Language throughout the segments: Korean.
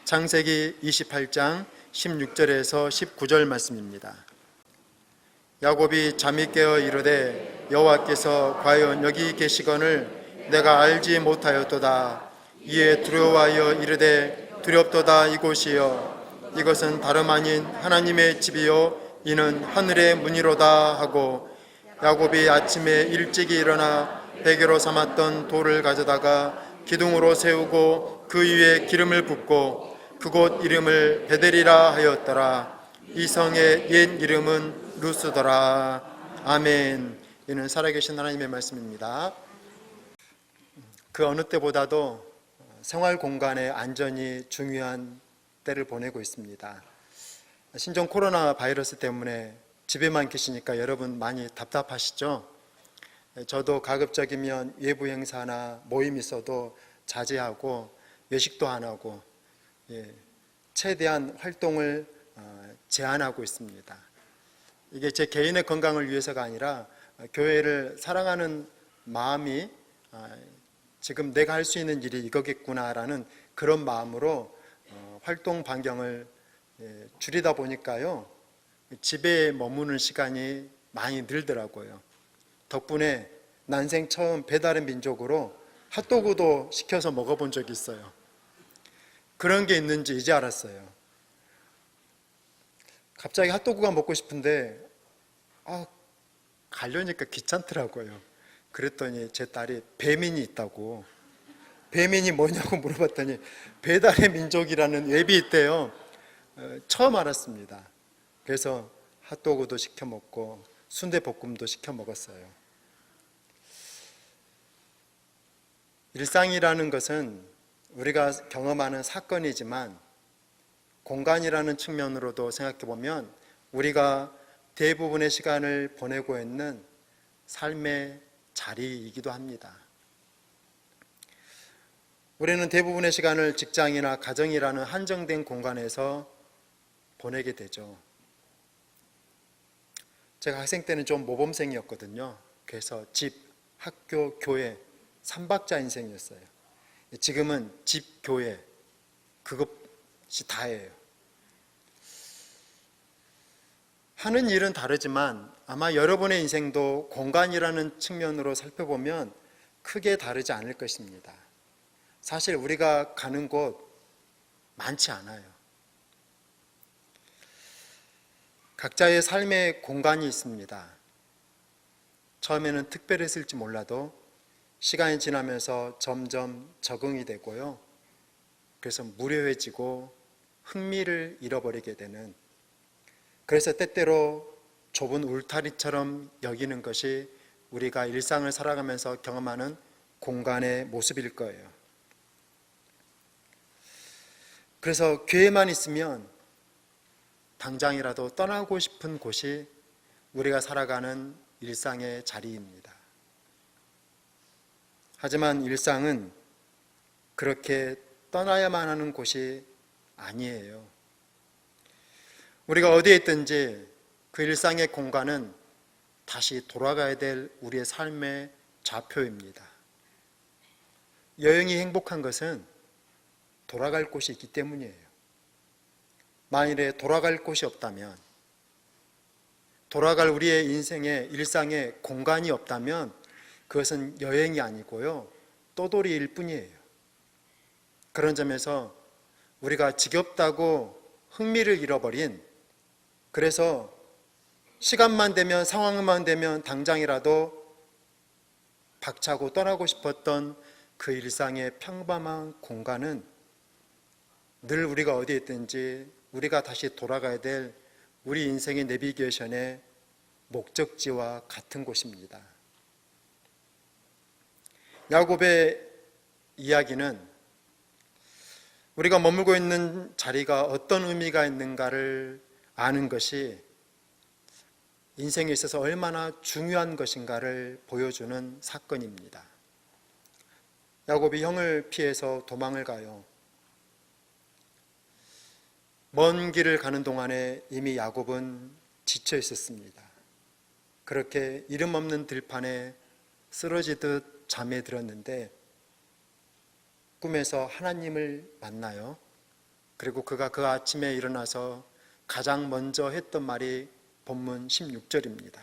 창세기 28장 16절에서 19절 말씀입니다. 야곱이 잠이 깨어 이르되 여호와께서 과연 여기 계시거늘 내가 알지 못하였도다. 이에 두려워하여 이르되 두렵도다. 이곳이여 이것은 다름 아닌 하나님의 집이요 이는 하늘의 문이로다 하고, 야곱이 아침에 일찍이 일어나 베개로 삼았던 돌을 가져다가 기둥으로 세우고 그 위에 기름을 붓고 그곳 이름을 베델이라 하였더라. 이 성의 옛 이름은 루스더라. 아멘. 이는 살아계신 하나님의 말씀입니다. 그 어느 때보다도 생활 공간의 안전이 중요한 때를 보내고 있습니다. 신종 코로나 바이러스 때문에 집에만 계시니까 여러분 많이 답답하시죠? 저도 가급적이면 외부 행사나 모임 있어도 자제하고 외식도 안 하고 최대한 활동을 제한하고 있습니다. 이게 제 개인의 건강을 위해서가 아니라 교회를 사랑하는 마음이 지금 내가 할 수 있는 일이 이거겠구나라는 그런 마음으로 활동 반경을 줄이다 보니까요, 집에 머무는 시간이 많이 늘더라고요. 덕분에 난생 처음 배달의 민족으로 핫도그도 시켜서 먹어본 적이 있어요. 그런 게 있는지 이제 알았어요. 갑자기 핫도그가 먹고 싶은데 가려니까 귀찮더라고요. 그랬더니 제 딸이 배민이 있다고. 배민이 뭐냐고 물어봤더니 배달의 민족이라는 앱이 있대요. 처음 알았습니다. 그래서 핫도그도 시켜 먹고 순대볶음도 시켜 먹었어요. 일상이라는 것은 우리가 경험하는 사건이지만 공간이라는 측면으로도 생각해 보면 우리가 대부분의 시간을 보내고 있는 삶의 자리이기도 합니다. 우리는 대부분의 시간을 직장이나 가정이라는 한정된 공간에서 보내게 되죠. 제가 학생 때는 좀 모범생이었거든요. 그래서 집, 학교, 교회 3박자 인생이었어요. 지금은 집, 교회 그것이 다예요. 하는 일은 다르지만 아마 여러분의 인생도 공간이라는 측면으로 살펴보면 크게 다르지 않을 것입니다. 사실 우리가 가는 곳 많지 않아요. 각자의 삶의 공간이 있습니다. 처음에는 특별했을지 몰라도 시간이 지나면서 점점 적응이 되고요. 그래서 무료해지고 흥미를 잃어버리게 되는, 그래서 때때로 좁은 울타리처럼 여기는 것이 우리가 일상을 살아가면서 경험하는 공간의 모습일 거예요. 그래서 교회만 있으면 당장이라도 떠나고 싶은 곳이 우리가 살아가는 일상의 자리입니다. 하지만 일상은 그렇게 떠나야만 하는 곳이 아니에요. 우리가 어디에 있든지 그 일상의 공간은 다시 돌아가야 될 우리의 삶의 좌표입니다. 여행이 행복한 것은 돌아갈 곳이 있기 때문이에요. 만일에 돌아갈 곳이 없다면, 돌아갈 우리의 인생의 일상의 공간이 없다면 그것은 여행이 아니고요, 떠돌이일 뿐이에요. 그런 점에서 우리가 지겹다고 흥미를 잃어버린, 그래서 시간만 되면 상황만 되면 당장이라도 박차고 떠나고 싶었던 그 일상의 평범한 공간은 늘 우리가 어디에 있든지 우리가 다시 돌아가야 될 우리 인생의 내비게이션의 목적지와 같은 곳입니다. 야곱의 이야기는 우리가 머물고 있는 자리가 어떤 의미가 있는가를 아는 것이 인생에 있어서 얼마나 중요한 것인가를 보여주는 사건입니다. 야곱이 형을 피해서 도망을 가요. 먼 길을 가는 동안에 이미 야곱은 지쳐 있었습니다. 그렇게 이름 없는 들판에 쓰러지듯 잠에 들었는데 꿈에서 하나님을 만나요. 그리고 그가 그 아침에 일어나서 가장 먼저 했던 말이 본문 16절입니다.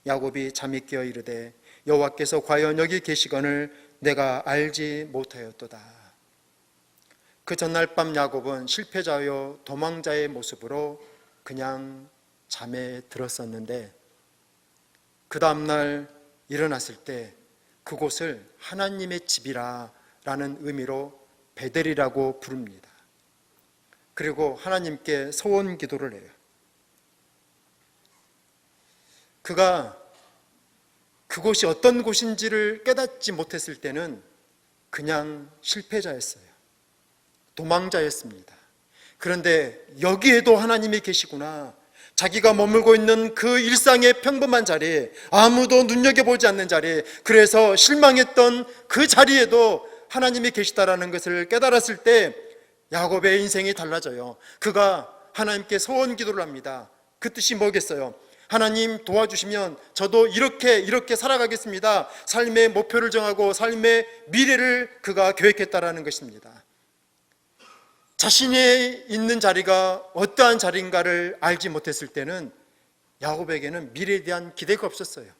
야곱이 잠이 깨어 이르되 여호와께서 과연 여기 계시거늘 내가 알지 못하였도다. 그 전날 밤 야곱은 실패자요 도망자의 모습으로 그냥 잠에 들었었는데 그 다음날 일어났을 때 그곳을 하나님의 집이라 라는 의미로 베델이라고 부릅니다. 그리고 하나님께 소원 기도를 해요. 그가 그곳이 어떤 곳인지를 깨닫지 못했을 때는 그냥 실패자였어요. 도망자였습니다. 그런데 여기에도 하나님이 계시구나. 자기가 머물고 있는 그 일상의 평범한 자리, 아무도 눈여겨보지 않는 자리, 그래서 실망했던 그 자리에도 하나님이 계시다라는 것을 깨달았을 때 야곱의 인생이 달라져요. 그가 하나님께 소원 기도를 합니다. 그 뜻이 뭐겠어요? 하나님 도와주시면 저도 이렇게 살아가겠습니다. 삶의 목표를 정하고 삶의 미래를 그가 계획했다라는 것입니다. 자신이 있는 자리가 어떠한 자리인가를 알지 못했을 때는 야곱에게는 미래에 대한 기대가 없었어요.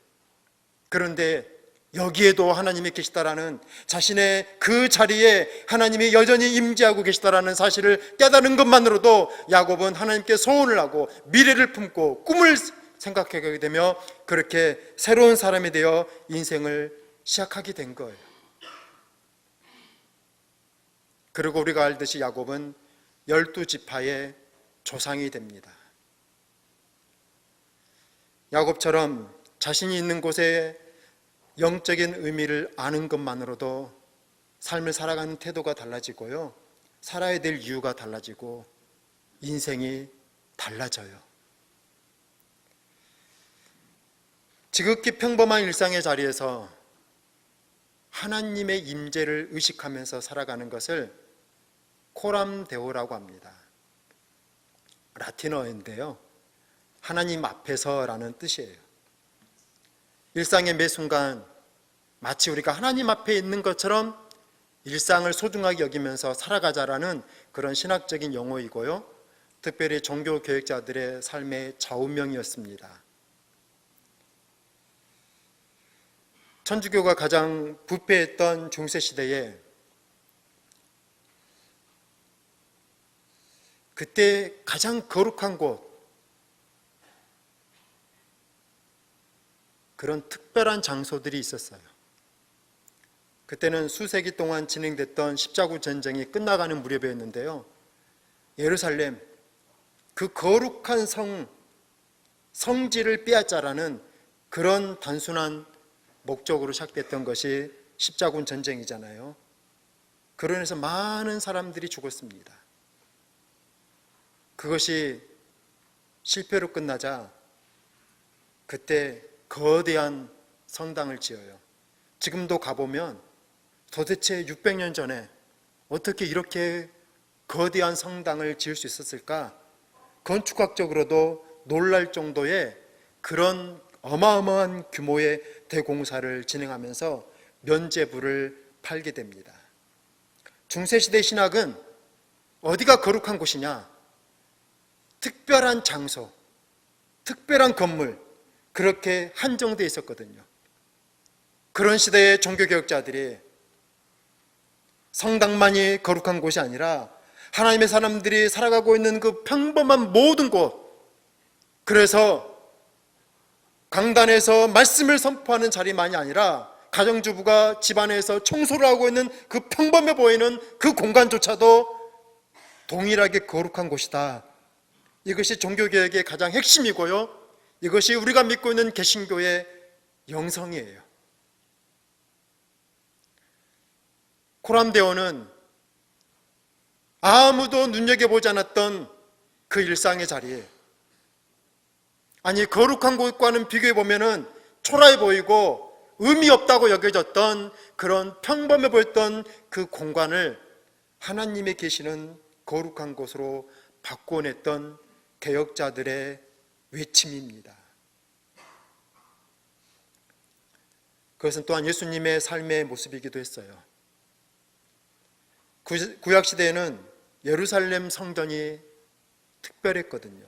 그런데 여기에도 하나님이 계시다라는 자신의 그 자리에 하나님이 여전히 임재하고 계시다라는 사실을 깨달은 것만으로도 야곱은 하나님께 소원을 하고 미래를 품고 꿈을 생각하게 되며 그렇게 새로운 사람이 되어 인생을 시작하게 된 거예요. 그리고 우리가 알듯이 야곱은 12지파의 조상이 됩니다. 야곱처럼 자신이 있는 곳에 영적인 의미를 아는 것만으로도 삶을 살아가는 태도가 달라지고요, 살아야 될 이유가 달라지고 인생이 달라져요. 지극히 평범한 일상의 자리에서 하나님의 임재를 의식하면서 살아가는 것을 코람데오라고 합니다. 라틴어인데요, 하나님 앞에서라는 뜻이에요. 일상의 매 순간 마치 우리가 하나님 앞에 있는 것처럼 일상을 소중하게 여기면서 살아가자라는 그런 신학적인 용어이고요, 특별히 종교 교육자들의 삶의 좌우명이었습니다. 천주교가 가장 부패했던 중세시대에 그때 가장 거룩한 곳, 그런 특별한 장소들이 있었어요. 그때는 수세기 동안 진행됐던 십자군 전쟁이 끝나가는 무렵이었는데요, 예루살렘 그 거룩한 성지를 빼앗자라는 그런 단순한 목적으로 시작됐던 것이 십자군 전쟁이잖아요. 그로 인해서 많은 사람들이 죽었습니다. 그것이 실패로 끝나자 그때 거대한 성당을 지어요. 지금도 가보면 도대체 600년 전에 어떻게 이렇게 거대한 성당을 지을 수 있었을까? 건축학적으로도 놀랄 정도의 그런 어마어마한 규모의 대공사를 진행하면서 면죄부를 팔게 됩니다. 중세시대 신학은 어디가 거룩한 곳이냐? 특별한 장소, 특별한 건물, 그렇게 한정되어 있었거든요. 그런 시대의 종교개혁자들이 성당만이 거룩한 곳이 아니라 하나님의 사람들이 살아가고 있는 그 평범한 모든 곳, 그래서 강단에서 말씀을 선포하는 자리만이 아니라 가정주부가 집안에서 청소를 하고 있는 그 평범해 보이는 그 공간조차도 동일하게 거룩한 곳이다. 이것이 종교개혁의 가장 핵심이고요, 이것이 우리가 믿고 있는 개신교의 영성이에요. 코람데오는 아무도 눈여겨보지 않았던 그 일상의 자리에, 아니 거룩한 곳과는 비교해보면 초라해 보이고 의미 없다고 여겨졌던 그런 평범해 보였던 그 공간을 하나님이 계시는 거룩한 곳으로 바꿔냈던 개혁자들의 외침입니다. 그것은 또한 예수님의 삶의 모습이기도 했어요. 구약시대에는 예루살렘 성전이 특별했거든요.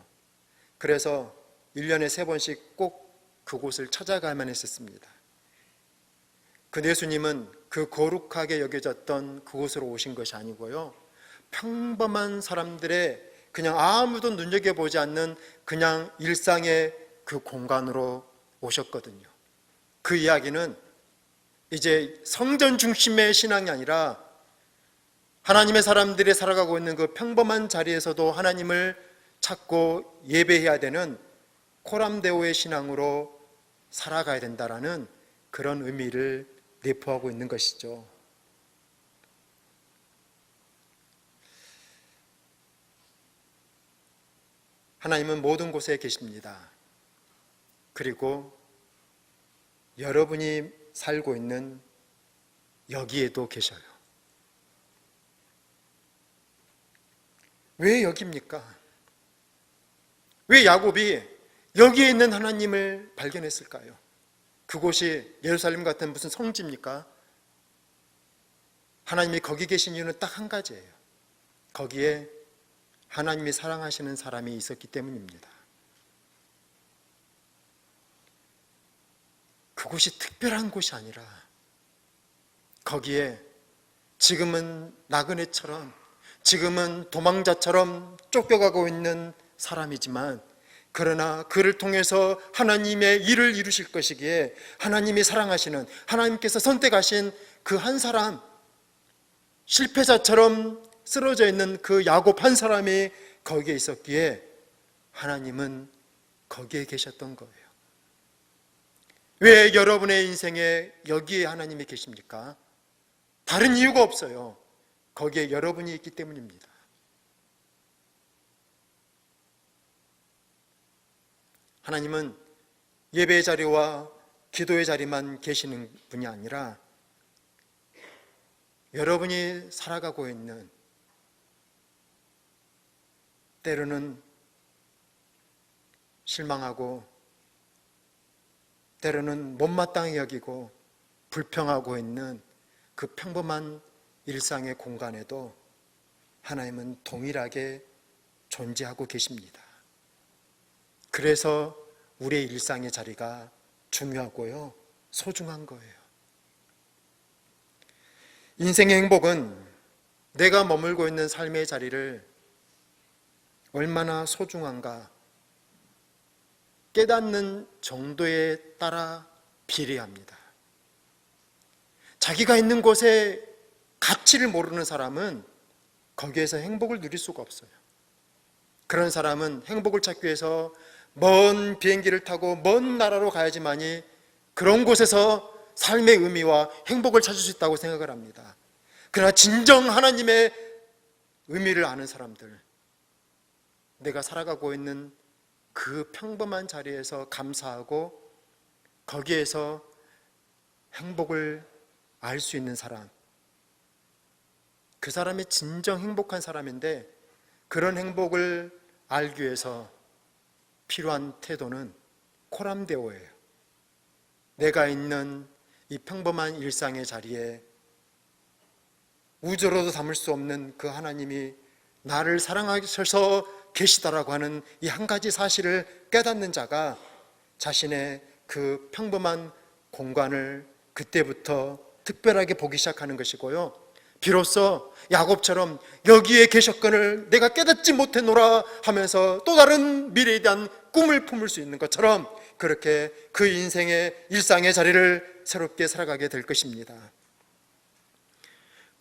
그래서 1년에 3번씩 꼭 그곳을 찾아가야만 했었습니다. 그 예수님은 그 거룩하게 여겨졌던 그곳으로 오신 것이 아니고요, 평범한 사람들의 그냥 아무도 눈여겨보지 않는 그냥 일상의 그 공간으로 오셨거든요. 그 이야기는 이제 성전 중심의 신앙이 아니라 하나님의 사람들이 살아가고 있는 그 평범한 자리에서도 하나님을 찾고 예배해야 되는 코람데오의 신앙으로 살아가야 된다라는 그런 의미를 내포하고 있는 것이죠. 하나님은 모든 곳에 계십니다. 그리고 여러분이 살고 있는 여기에도 계셔요. 왜 여기입니까? 왜 야곱이 여기에 있는 하나님을 발견했을까요? 그곳이 예루살렘 같은 무슨 성지입니까? 하나님이 거기 계신 이유는 딱 한 가지예요. 거기에 하나님이 사랑하시는 사람이 있었기 때문입니다. 그곳이 특별한 곳이 아니라 거기에 지금은 나그네처럼, 지금은 도망자처럼 쫓겨가고 있는 사람이지만, 그러나 그를 통해서 하나님의 일을 이루실 것이기에 하나님이 사랑하시는, 하나님께서 선택하신 그 한 사람, 실패자처럼 쓰러져 있는 그 야곱 한 사람이 거기에 있었기에 하나님은 거기에 계셨던 거예요. 왜 여러분의 인생에 여기에 하나님이 계십니까? 다른 이유가 없어요. 거기에 여러분이 있기 때문입니다. 하나님은 예배의 자리와 기도의 자리만 계시는 분이 아니라 여러분이 살아가고 있는, 때로는 실망하고 때로는 못마땅히 여기고 불평하고 있는 그 평범한 일상의 공간에도 하나님은 동일하게 존재하고 계십니다. 그래서 우리의 일상의 자리가 중요하고요, 소중한 거예요. 인생의 행복은 내가 머물고 있는 삶의 자리를 얼마나 소중한가 깨닫는 정도에 따라 비례합니다. 자기가 있는 곳에 가치를 모르는 사람은 거기에서 행복을 누릴 수가 없어요. 그런 사람은 행복을 찾기 위해서 먼 비행기를 타고 먼 나라로 가야지만이 그런 곳에서 삶의 의미와 행복을 찾을 수 있다고 생각을 합니다. 그러나 진정 하나님의 의미를 아는 사람들, 내가 살아가고 있는 그 평범한 자리에서 감사하고 거기에서 행복을 알 수 있는 사람, 그 사람이 진정 행복한 사람인데, 그런 행복을 알기 위해서 필요한 태도는 코람데오예요. 내가 있는 이 평범한 일상의 자리에 우주로도 담을 수 없는 그 하나님이 나를 사랑하셔서 계시다라고 하는 이 한 가지 사실을 깨닫는 자가 자신의 그 평범한 공간을 그때부터 특별하게 보기 시작하는 것이고요, 비로소 야곱처럼 여기에 계셨거늘 내가 깨닫지 못했노라 하면서 또 다른 미래에 대한 꿈을 품을 수 있는 것처럼 그렇게 그 인생의 일상의 자리를 새롭게 살아가게 될 것입니다.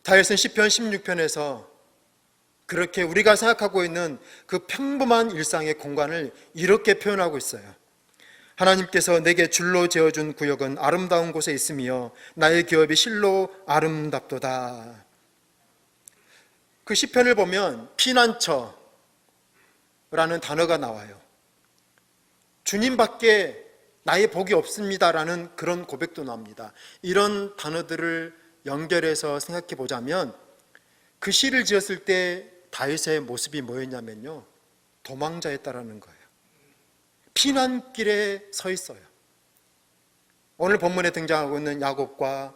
다윗은 시편 16편에서 그렇게 우리가 생각하고 있는 그 평범한 일상의 공간을 이렇게 표현하고 있어요. 하나님께서 내게 줄로 지어준 구역은 아름다운 곳에 있으며 나의 기업이 실로 아름답도다. 그 시편을 보면 피난처라는 단어가 나와요. 주님밖에 나의 복이 없습니다라는 그런 고백도 나옵니다. 이런 단어들을 연결해서 생각해 보자면 그 시를 지었을 때 다윗의 모습이 뭐였냐면요, 도망자였다라는 거예요. 피난길에 서 있어요. 오늘 본문에 등장하고 있는 야곱과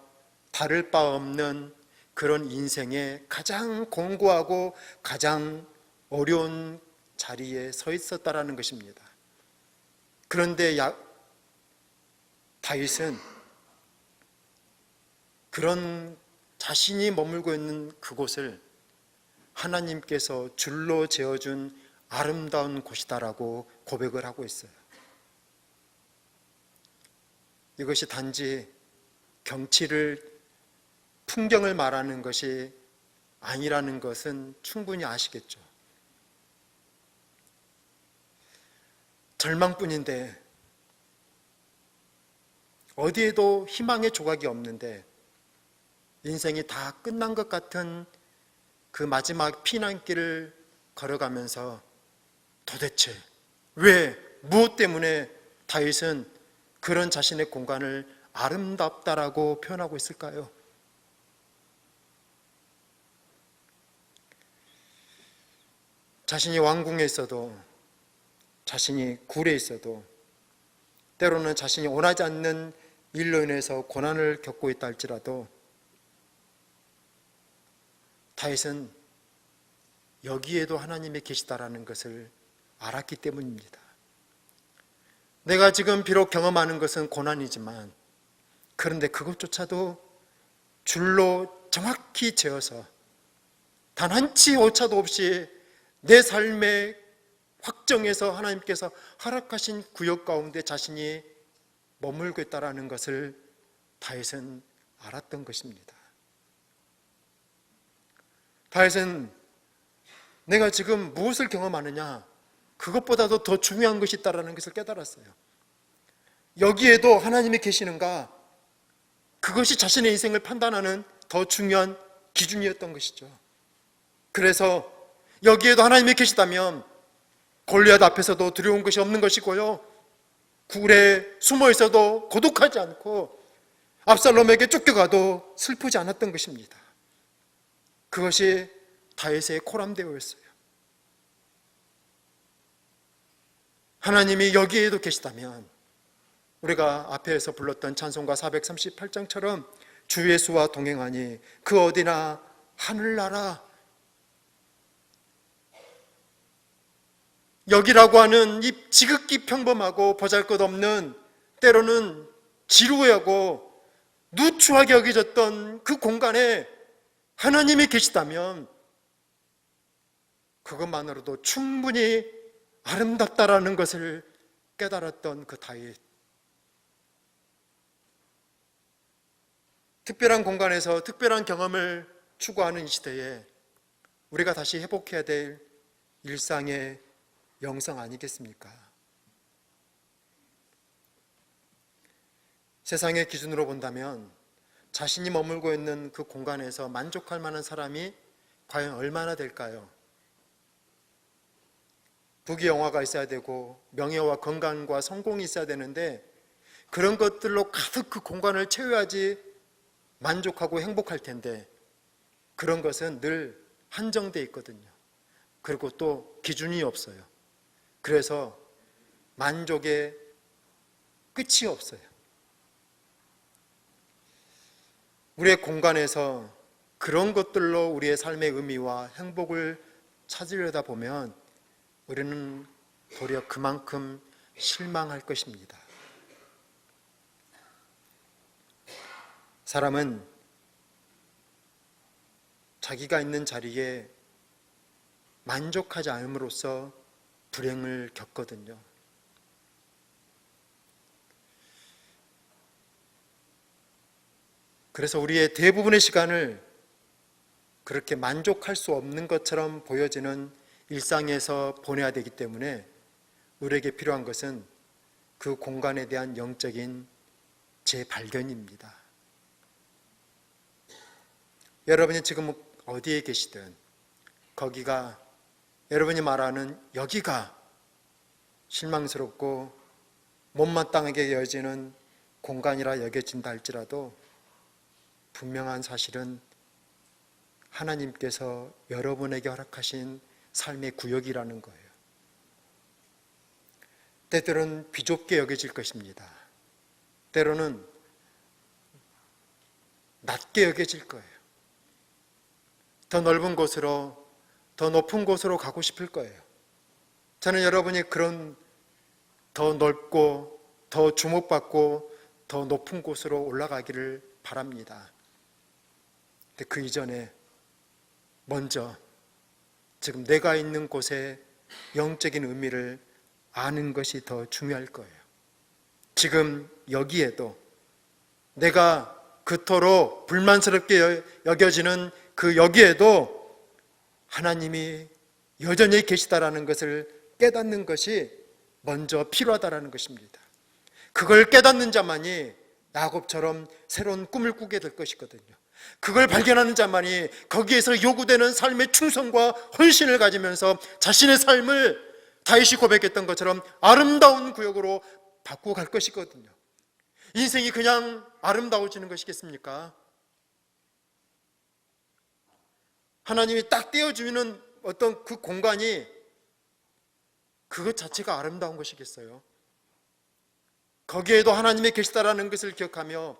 다를 바 없는 그런 인생의 가장 공고하고 가장 어려운 자리에 서 있었다라는 것입니다. 그런데 다윗은 그런 자신이 머물고 있는 그곳을 하나님께서 줄로 재어준 아름다운 곳이다라고 고백을 하고 있어요. 이것이 단지 풍경을 말하는 것이 아니라는 것은 충분히 아시겠죠. 절망뿐인데, 어디에도 희망의 조각이 없는데, 인생이 다 끝난 것 같은 그 마지막 피난길을 걸어가면서 도대체 왜, 무엇 때문에 다윗은 그런 자신의 공간을 아름답다라고 표현하고 있을까요? 자신이 왕궁에 있어도, 자신이 굴에 있어도, 때로는 자신이 원하지 않는 일로 인해서 고난을 겪고 있다 할지라도 다윗은 여기에도 하나님이 계시다라는 것을 알았기 때문입니다. 내가 지금 비록 경험하는 것은 고난이지만, 그런데 그것조차도 줄로 정확히 재어서 단 한치 오차도 없이 내 삶의 확정에서 하나님께서 허락하신 구역 가운데 자신이 머물고 있다라는 것을 다윗은 알았던 것입니다. 다윗은 내가 지금 무엇을 경험하느냐, 그것보다도 더 중요한 것이 있다라는 것을 깨달았어요. 여기에도 하나님이 계시는가, 그것이 자신의 인생을 판단하는 더 중요한 기준이었던 것이죠. 그래서 여기에도 하나님이 계시다면 골리앗 앞에서도 두려운 것이 없는 것이고요, 굴에 숨어 있어도 고독하지 않고 압살롬에게 쫓겨가도 슬프지 않았던 것입니다. 그것이 다윗의 코람데오였어요. 하나님이 여기에도 계시다면 우리가 앞에서 불렀던 찬송가 438장처럼 주 예수와 동행하니 그 어디나 하늘나라, 여기라고 하는 이 지극히 평범하고 보잘것없는, 때로는 지루하고 누추하게 여겨졌던 그 공간에 하나님이 계시다면 그것만으로도 충분히 아름답다라는 것을 깨달았던 그 다윗. 특별한 공간에서 특별한 경험을 추구하는 이 시대에 우리가 다시 회복해야 될 일상의 영성 아니겠습니까? 세상의 기준으로 본다면 자신이 머물고 있는 그 공간에서 만족할 만한 사람이 과연 얼마나 될까요? 부귀영화가 있어야 되고 명예와 건강과 성공이 있어야 되는데, 그런 것들로 가득 그 공간을 채워야지 만족하고 행복할 텐데, 그런 것은 늘 한정되어 있거든요. 그리고 또 기준이 없어요. 그래서 만족의 끝이 없어요. 우리의 공간에서 그런 것들로 우리의 삶의 의미와 행복을 찾으려다 보면 우리는 도리어 그만큼 실망할 것입니다. 사람은 자기가 있는 자리에 만족하지 않음으로써 불행을 겪거든요. 그래서 우리의 대부분의 시간을 그렇게 만족할 수 없는 것처럼 보여지는 일상에서 보내야 되기 때문에 우리에게 필요한 것은 그 공간에 대한 영적인 재발견입니다. 여러분이 지금 어디에 계시든 거기가, 여러분이 말하는 여기가 실망스럽고 못마땅하게 여겨지는 공간이라 여겨진다 할지라도 분명한 사실은 하나님께서 여러분에게 허락하신 삶의 구역이라는 거예요. 때때로는 비좁게 여겨질 것입니다. 때로는 낮게 여겨질 거예요. 더 넓은 곳으로, 더 높은 곳으로 가고 싶을 거예요. 저는 여러분이 그런 더 넓고 더 주목받고 더 높은 곳으로 올라가기를 바랍니다. 근데 그 이전에 먼저 지금 내가 있는 곳의 영적인 의미를 아는 것이 더 중요할 거예요. 지금 여기에도 내가 그토록 불만스럽게 여겨지는 그 여기에도 하나님이 여전히 계시다라는 것을 깨닫는 것이 먼저 필요하다라는 것입니다. 그걸 깨닫는 자만이 야곱처럼 새로운 꿈을 꾸게 될 것이거든요. 그걸 발견하는 자만이 거기에서 요구되는 삶의 충성과 헌신을 가지면서 자신의 삶을 다윗이 고백했던 것처럼 아름다운 구역으로 바꾸어 갈 것이거든요. 인생이 그냥 아름다워지는 것이겠습니까? 하나님이 딱 떼어주는 어떤 그 공간이 그것 자체가 아름다운 것이겠어요? 거기에도 하나님이 계시다라는 것을 기억하며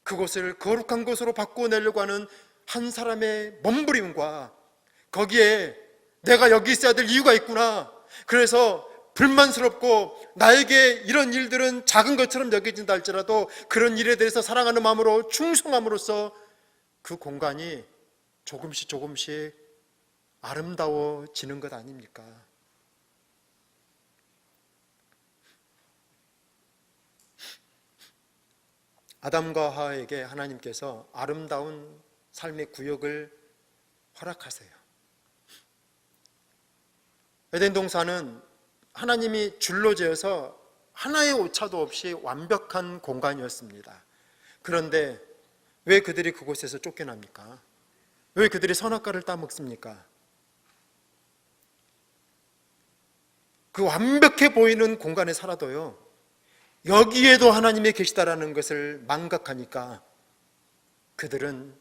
그곳을 거룩한 곳으로 바꾸어내려고 하는 한 사람의 몸부림과 거기에 내가 여기 있어야 될 이유가 있구나, 그래서 불만스럽고 나에게 이런 일들은 작은 것처럼 여겨진다 할지라도 그런 일에 대해서 사랑하는 마음으로 충성함으로써 그 공간이 조금씩 아름다워지는 것 아닙니까? 아담과 하와에게 하나님께서 아름다운 삶의 구역을 허락하세요. 에덴 동산은 하나님이 줄로 지어서 하나의 오차도 없이 완벽한 공간이었습니다. 그런데 왜 그들이 그곳에서 쫓겨납니까? 왜 그들이 선악과를 따먹습니까? 그 완벽해 보이는 공간에 살아도요, 여기에도 하나님이 계시다라는 것을 망각하니까 그들은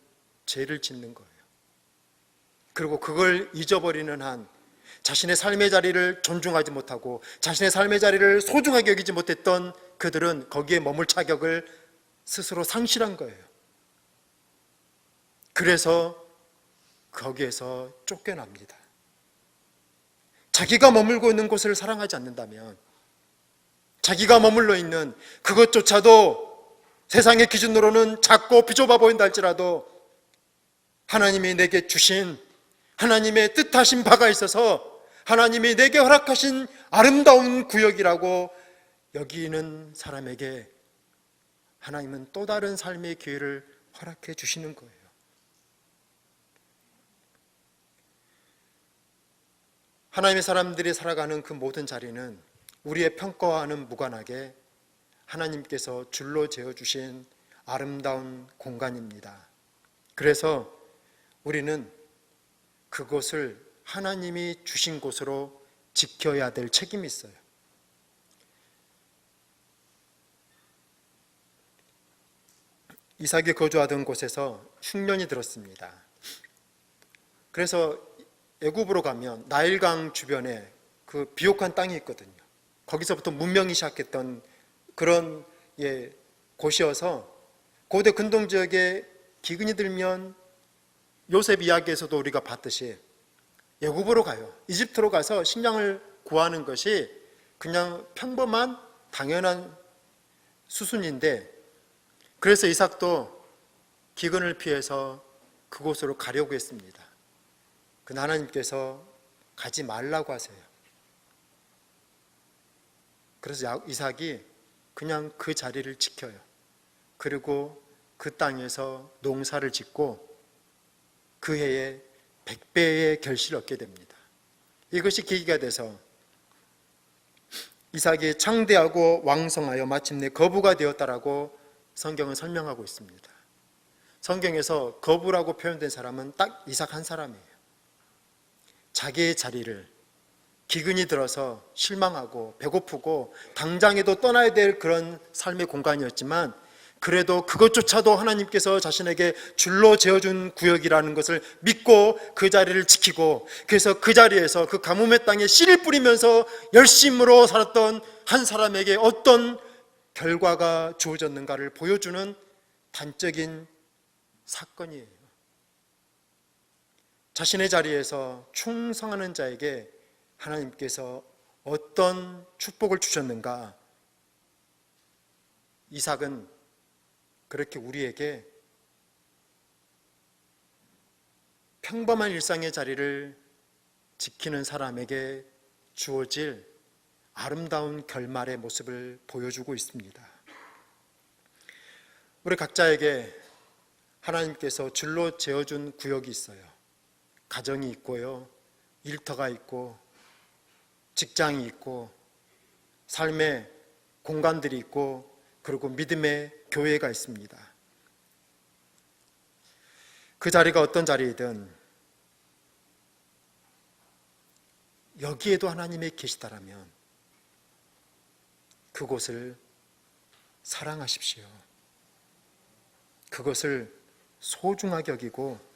죄를 짓는 거예요. 그리고 그걸 잊어버리는 한 자신의 삶의 자리를 존중하지 못하고 자신의 삶의 자리를 소중하게 여기지 못했던 그들은 거기에 머물 자격을 스스로 상실한 거예요. 그래서 거기에서 쫓겨납니다. 자기가 머물고 있는 곳을 사랑하지 않는다면, 자기가 머물러 있는 그것조차도 세상의 기준으로는 작고 비좁아 보인다 할지라도 하나님이 내게 주신 하나님의 뜻하신 바가 있어서 하나님이 내게 허락하신 아름다운 구역이라고 여기는 사람에게 하나님은 또 다른 삶의 기회를 허락해 주시는 거예요. 하나님의 사람들이 살아가는 그 모든 자리는 우리의 평가와는 무관하게 하나님께서 줄로 재어주신 아름다운 공간입니다. 그래서 우리는 그것을 하나님이 주신 곳으로 지켜야 될 책임이 있어요. 이삭이 거주하던 곳에서 흉년이 들었습니다. 그래서 애굽으로 가면 나일강 주변에 그 비옥한 땅이 있거든요. 거기서부터 문명이 시작했던 그런 곳이어서 고대 근동 지역에 기근이 들면 요셉 이야기에서도 우리가 봤듯이 애굽으로 가요. 이집트로 가서 식량을 구하는 것이 그냥 평범한 당연한 수순인데, 그래서 이삭도 기근을 피해서 그곳으로 가려고 했습니다. 그러나 하나님께서 가지 말라고 하세요. 그래서 이삭이 그냥 그 자리를 지켜요. 그리고 그 땅에서 농사를 짓고 그 해에 100배의 결실을 얻게 됩니다. 이것이 계기가 돼서 이삭이 창대하고 왕성하여 마침내 거부가 되었다라고 성경은 설명하고 있습니다. 성경에서 거부라고 표현된 사람은 딱 이삭 한 사람이에요. 자기의 자리를 기근이 들어서 실망하고 배고프고 당장에도 떠나야 될 그런 삶의 공간이었지만, 그래도 그것조차도 하나님께서 자신에게 줄로 재어준 구역이라는 것을 믿고 그 자리를 지키고, 그래서 그 자리에서 그 가뭄의 땅에 씨를 뿌리면서 열심으로 살았던 한 사람에게 어떤 결과가 주어졌는가를 보여주는 단적인 사건이에요. 자신의 자리에서 충성하는 자에게 하나님께서 어떤 축복을 주셨는가? 이삭은 그렇게 우리에게 평범한 일상의 자리를 지키는 사람에게 주어질 아름다운 결말의 모습을 보여주고 있습니다. 우리 각자에게 하나님께서 줄로 재어준 구역이 있어요. 가정이 있고요, 일터가 있고, 직장이 있고, 삶의 공간들이 있고, 그리고 믿음의 교회가 있습니다. 그 자리가 어떤 자리이든 여기에도 하나님이 계시다라면 그곳을 사랑하십시오. 그것을 소중하게 여기고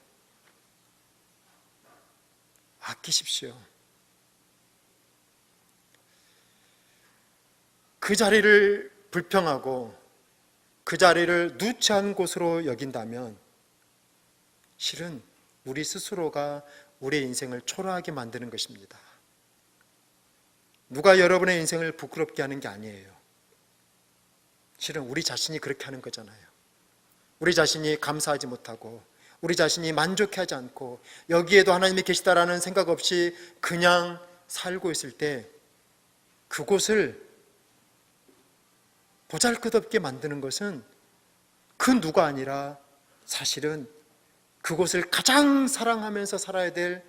아끼십시오. 그 자리를 불평하고 그 자리를 누추한 곳으로 여긴다면 실은 우리 스스로가 우리의 인생을 초라하게 만드는 것입니다. 누가 여러분의 인생을 부끄럽게 하는 게 아니에요. 실은 우리 자신이 그렇게 하는 거잖아요. 우리 자신이 감사하지 못하고 우리 자신이 만족하지 않고 여기에도 하나님이 계시다라는 생각 없이 그냥 살고 있을 때 그곳을 보잘것없게 만드는 것은 그 누가 아니라 사실은 그곳을 가장 사랑하면서 살아야 될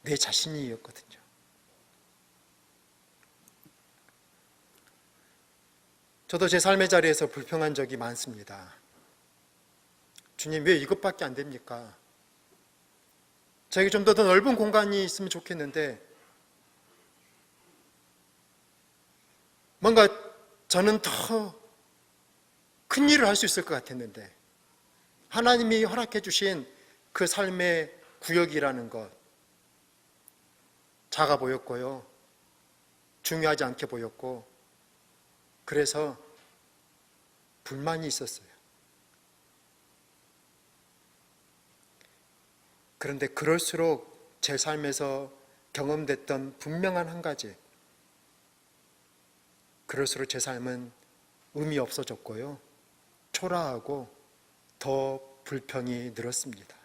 내 자신이었거든요. 저도 제 삶의 자리에서 불평한 적이 많습니다. 주님, 왜 이것밖에 안 됩니까? 저에게 좀 더 넓은 공간이 있으면 좋겠는데 뭔가 저는 더 큰 일을 할 수 있을 것 같았는데 하나님이 허락해 주신 그 삶의 구역이라는 것 작아 보였고요, 중요하지 않게 보였고, 그래서 불만이 있었어요. 그런데 그럴수록 제 삶에서 경험됐던 분명한 한 가지, 그럴수록 제 삶은 의미 없어졌고요, 초라하고 더 불평이 늘었습니다.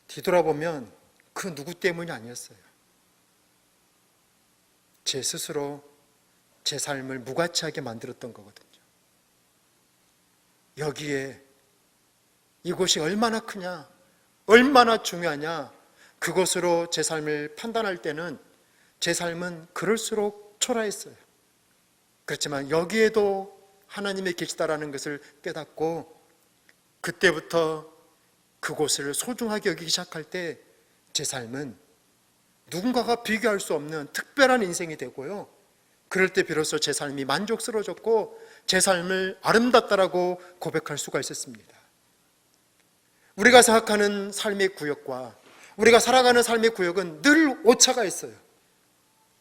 뒤돌아보면 그 누구 때문이 아니었어요. 제 스스로 제 삶을 무가치하게 만들었던 거거든요. 여기에 이곳이 얼마나 크냐, 얼마나 중요하냐, 그것으로 제 삶을 판단할 때는 제 삶은 그럴수록 초라했어요. 그렇지만 여기에도 하나님이 계시다라는 것을 깨닫고 그때부터 그곳을 소중하게 여기기 시작할 때 제 삶은 누군가가 비교할 수 없는 특별한 인생이 되고요, 그럴 때 비로소 제 삶이 만족스러워졌고 제 삶을 아름답다라고 고백할 수가 있었습니다. 우리가 생각하는 삶의 구역과 우리가 살아가는 삶의 구역은 늘 오차가 있어요.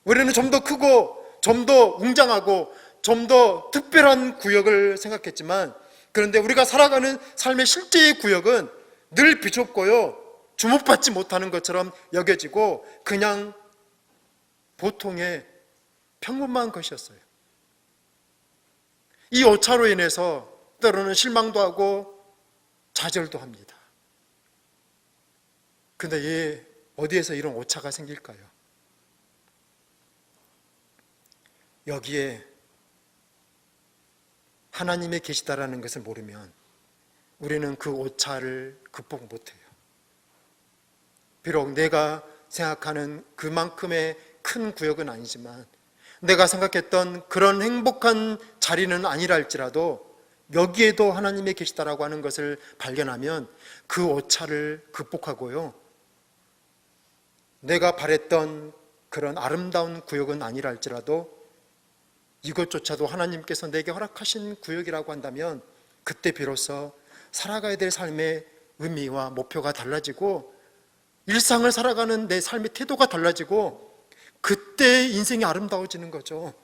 우리는 좀 더 크고 좀 더 웅장하고 좀 더 특별한 구역을 생각했지만, 그런데 우리가 살아가는 삶의 실제의 구역은 늘 비좁고요, 주목받지 못하는 것처럼 여겨지고 그냥 보통의 평범한 것이었어요. 이 오차로 인해서 때로는 실망도 하고 좌절도 합니다. 근데 얘 어디에서 이런 오차가 생길까요? 여기에 하나님이 계시다라는 것을 모르면 우리는 그 오차를 극복 못해요. 비록 내가 생각하는 그만큼의 큰 구역은 아니지만, 내가 생각했던 그런 행복한 자리는 아니라 할지라도 여기에도 하나님이 계시다라고 하는 것을 발견하면 그 오차를 극복하고요, 내가 바랬던 그런 아름다운 구역은 아니라 할지라도 이것조차도 하나님께서 내게 허락하신 구역이라고 한다면 그때 비로소 살아가야 될 삶의 의미와 목표가 달라지고 일상을 살아가는 내 삶의 태도가 달라지고 그때 인생이 아름다워지는 거죠.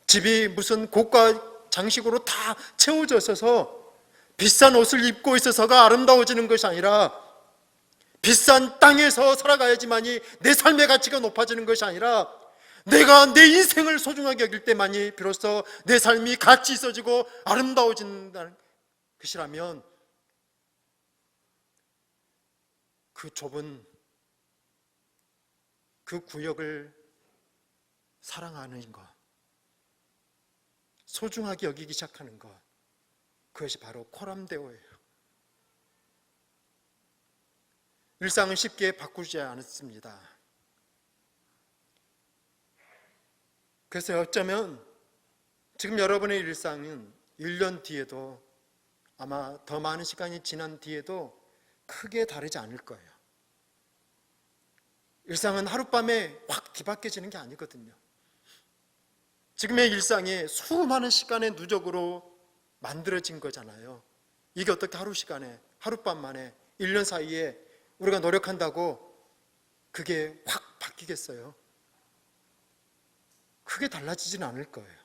집이 무슨 고가 장식으로 다 채워져 있어서 비싼 옷을 입고 있어서가 아름다워지는 것이 아니라, 비싼 땅에서 살아가야지만이 내 삶의 가치가 높아지는 것이 아니라, 내가 내 인생을 소중하게 여길 때만이 비로소 내 삶이 가치 있어지고 아름다워진다는 것이라면, 그 좁은 그 구역을 사랑하는 것, 소중하게 여기기 시작하는 것, 그것이 바로 코람데오예요. 일상을 쉽게 바꾸지 않았습니다. 그래서 어쩌면 지금 여러분의 일상은 1년 뒤에도, 아마 더 많은 시간이 지난 뒤에도 크게 다르지 않을 거예요. 일상은 하룻밤에 확 뒤바뀌어지는 게 아니거든요. 지금의 일상이 수많은 시간의 누적으로 만들어진 거잖아요. 이게 어떻게 하룻밤 만에 1년 사이에 우리가 노력한다고 그게 확 바뀌겠어요? 크게 달라지지는 않을 거예요.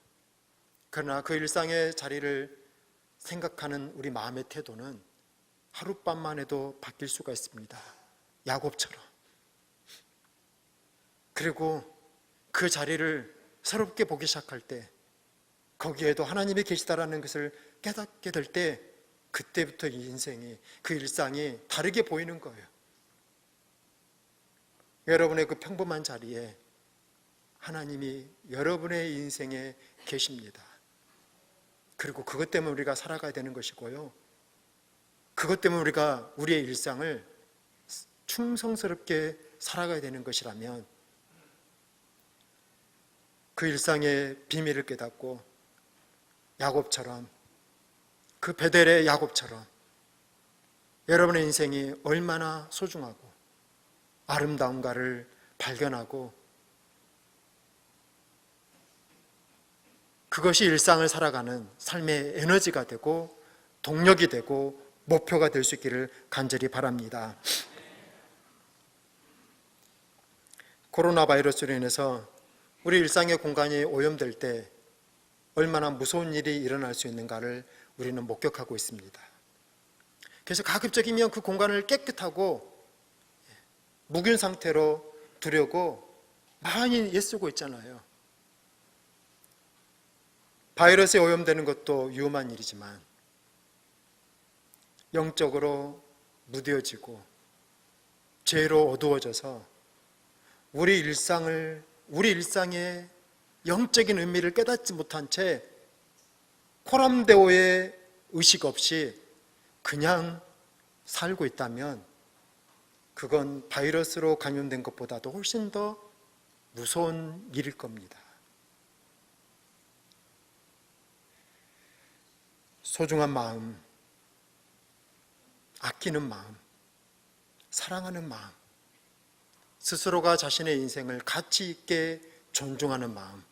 그러나 그 일상의 자리를 생각하는 우리 마음의 태도는 하룻밤만 해도 바뀔 수가 있습니다. 야곱처럼. 그리고 그 자리를 새롭게 보기 시작할 때, 거기에도 하나님이 계시다라는 것을 깨닫게 될 때, 그때부터 이 인생이, 그 일상이 다르게 보이는 거예요. 여러분의 그 평범한 자리에 하나님이 여러분의 인생에 계십니다. 그리고 그것 때문에 우리가 살아가야 되는 것이고요, 그것 때문에 우리가 우리의 일상을 충성스럽게 살아가야 되는 것이라면, 그 일상의 비밀을 깨닫고 야곱처럼, 그 베델의 야곱처럼 여러분의 인생이 얼마나 소중하고 아름다운가를 발견하고, 그것이 일상을 살아가는 삶의 에너지가 되고 동력이 되고 목표가 될 수 있기를 간절히 바랍니다. 코로나 바이러스로 인해서 우리 일상의 공간이 오염될 때 얼마나 무서운 일이 일어날 수 있는가를 우리는 목격하고 있습니다. 그래서 가급적이면 그 공간을 깨끗하고 묵은 상태로 두려고 많이 애쓰고 있잖아요. 바이러스에 오염되는 것도 위험한 일이지만 영적으로 무뎌지고 죄로 어두워져서 우리 일상의 영적인 의미를 깨닫지 못한 채 코람데오의 의식 없이 그냥 살고 있다면, 그건 바이러스로 감염된 것보다도 훨씬 더 무서운 일일 겁니다. 소중한 마음, 아끼는 마음, 사랑하는 마음, 스스로가 자신의 인생을 가치 있게 존중하는 마음,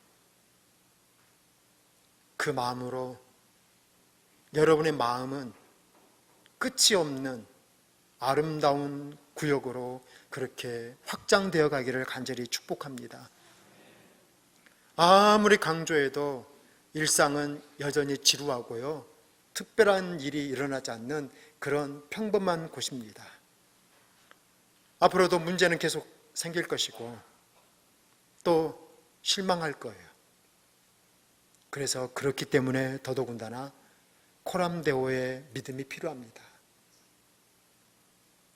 그 마음으로 여러분의 마음은 끝이 없는 아름다운 구역으로 그렇게 확장되어 가기를 간절히 축복합니다. 아무리 강조해도 일상은 여전히 지루하고요, 특별한 일이 일어나지 않는 그런 평범한 곳입니다. 앞으로도 문제는 계속 생길 것이고 또 실망할 거예요. 그래서 그렇기 때문에 더더군다나 코람데오의 믿음이 필요합니다.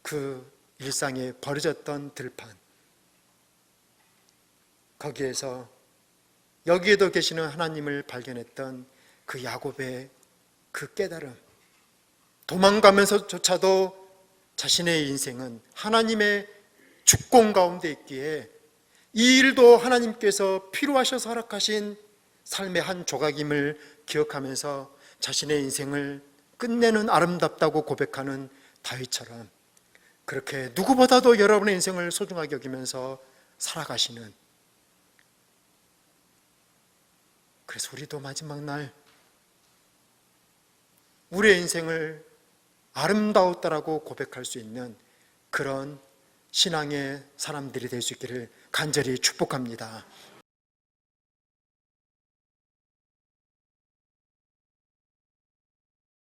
그 일상에 버려졌던 들판, 거기에서 여기에도 계시는 하나님을 발견했던 그 야곱의 그 깨달음, 도망가면서조차도 자신의 인생은 하나님의 주권 가운데 있기에 이 일도 하나님께서 필요하셔서 허락하신 삶의 한 조각임을 기억하면서 자신의 인생을 끝내는 아름답다고 고백하는 다윗처럼 그렇게 누구보다도 여러분의 인생을 소중하게 여기면서 살아가시는, 그래서 우리도 마지막 날 우리의 인생을 아름다웠다라고 고백할 수 있는 그런 신앙의 사람들이 될 수 있기를 간절히 축복합니다.